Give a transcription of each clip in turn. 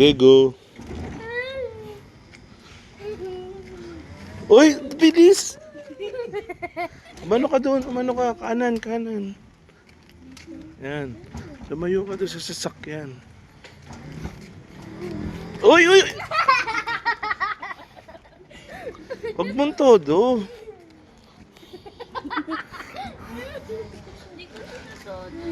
Gego. Uy, bilis! Umano ka doon, umano ka. Kanan, kanan. Yan. Lumayo ka doon sa sasakyan. Uy, uy! Huwag mong todo. Hindi ko todo.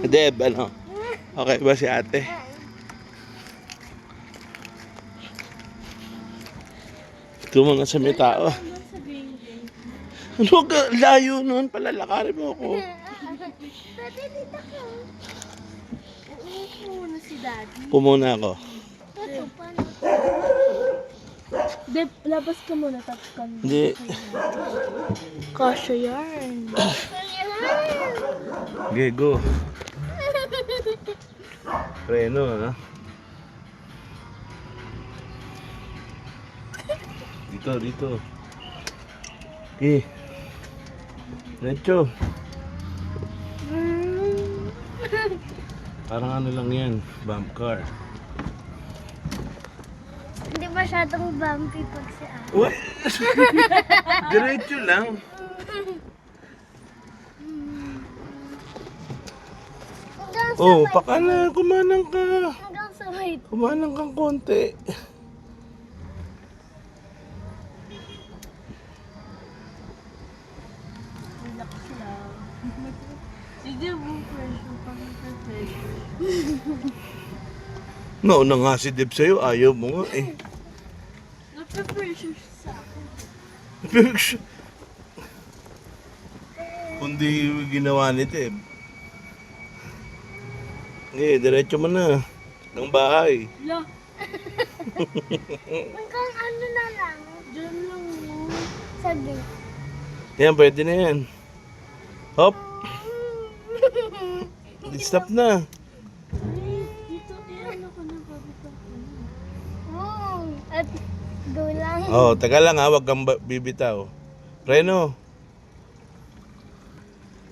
Deb, ano? Okay ba si ate? Ito mga sa may tao. Ano ka? Layo nun. Palalakarin mo ako. Pwede dito ka. Uupo muna si Daddy. Pumuna ako. Ito, paano? Dep, labas ka muna. Tapos ka muna. Hindi. Kasha yarn. Gego. Preno, ha? Dito, dito. Okay. Diretso. Parang ano lang yan. Bump car. Hindi masyadong bumpy pag si Ate. What? Diretso lang. Oh, baka na. Kumanang ka. Hanggang sa height. Kumanang kang konti. Relax lang. Sige mo, pressure pang pressure. Nauna nga si Deb sa'yo. Ayaw mo nga eh. Nape-pressure siya sa akin. Kundi ginawa ni Deb. Eh, diretso mo na. Ng bahay. La. Hanggang ano na lang. Diyan lang mo. Sa gate. Yan, pwede na yan. Hop. Stop na. Dito, iyan ako na babita ko. At dulang. Oh, taga lang ha. Huwag kang bibitaw. Reno.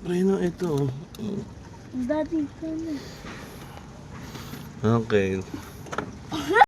Reno, ito. Daddy, ka na. Okay.